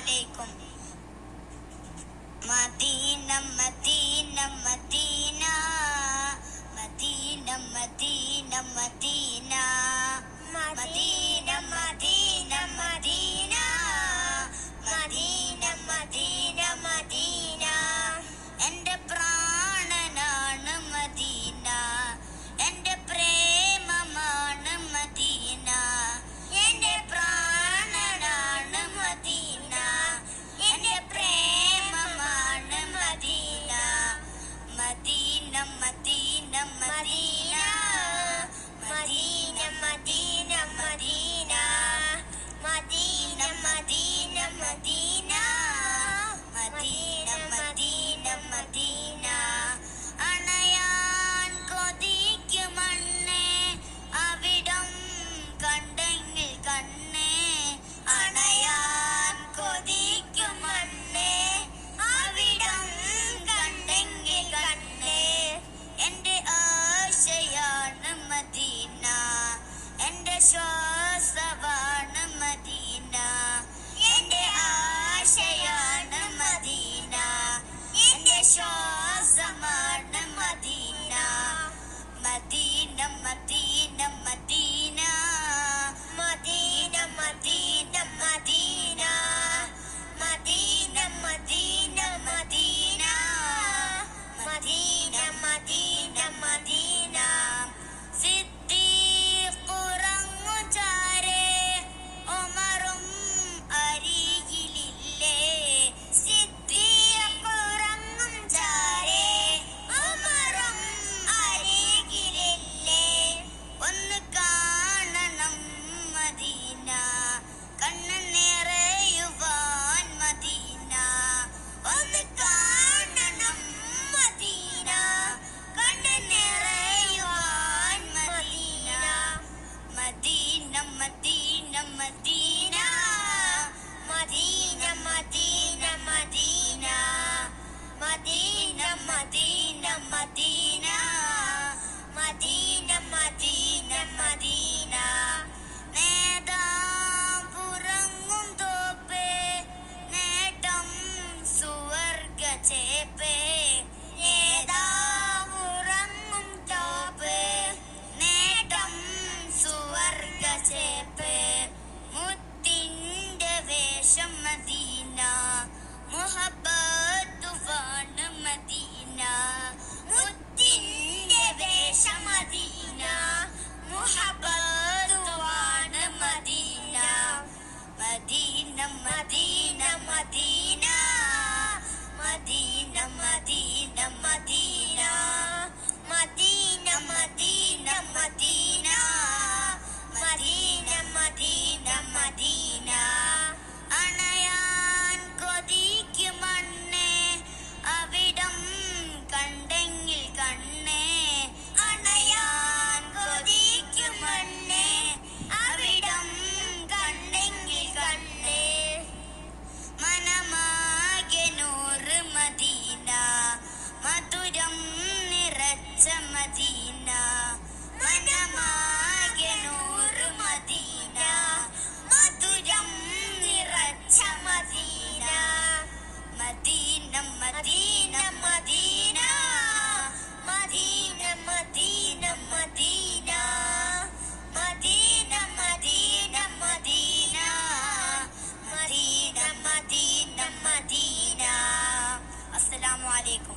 അലൈക്കും. മദീന മദീന മദീന മദീന മദീന മദീന മദീന മദീന മദീന മദീന മദീന മദീന എൻ്റെ പ്രാണനാണ് മദീന, എൻ്റെ പ്രേമമാണ് മദീന, എൻ്റെ പ്രാണനാണ് മദീന, എൻ്റെ പ്രേമമാണ് മദീന. മദീന മദീന മദീന മദീന മദീന മദീന മദീന മദീന മദീന മദീന മദീന മദീന അണയാൻ കൊതിക്കുമണ്ണേ അവിടം കണ്ടെങ്കിൽ കണ്ണേ, അണയാൻ കൊതിക്കുമണ്ണേ അവിടം കണ്ടെങ്കിൽ കണ്ണേ. എൻ്റെ ആശയാണ് മദീന, എൻ്റെ ശ്വാസമാണ് മദീന, എൻ്റെ ആശയാണ് മദീന, എൻ്റെ ശ്വാസമാണ് മദീന. മദീന മദീന മദീന മദീന മദീന മദീന മദീന മദീന മദീന മദീന മദീന മദീന. സിദ്ദീഖുറങ്ങു ചാരേ ഉമറും അരികിലില്ലേ, സിദ്ദീഖുറങ്ങും ചാരേ ഉമറും അരികിലില്ലേ. ഒന്ന് കാണണം മദീന, കണ്ണ് നിറയുവാൻ മദീന. ഒന്ന് കാണണം മദീന, കണ്ണ് നിറയുവാൻ മദീന. മദീന മദീന മദീന മദീന മദീന മദീന മദീന മദീന മദീന മദീന മദീന മദീന. നേതാപുറങ്ങും തോപ്പേ നേട്ടം സുവർഗ ചേപ്പേ, നേതാപുറങ്ങും തോപ്പേ നേട്ടം സുവർഗ ചേപ്പേ. മുത്തിൻ്റെ വേഷം മദീന, മുഹബ്ബത്തുവാണ് മദീന, മുത്തിൻ്റെ വേഷം മദീന, മുഹബ്ബത്തുവാണ് മദീന. മദീന മദീന മദീന മദീന മദീന മദീന മദീന മദീന മദീന മദീന മദീന മദീന. അണയാൻ കൊതിക്കുമണ്ണേ അവിടം കണ്ടെങ്കിൽ കണ്ണേ, അണയാൻ കൊതിക്കുമണ്ണേ അവിടം കണ്ടെങ്കിൽ കണ്ണേ. മനമാകെ നൂറ് മദീന, മധുരം നിറച്ച മദീന, മനമാകെ നൂറ് മദീന, മധുരം നിറച്ച മദീന. മദീന മദീന മദീന മദീന മദീന മദീന മദീന മദീന മദീന മദീന മദീന മദീന. അസ്സലാമു അലൈക്കും.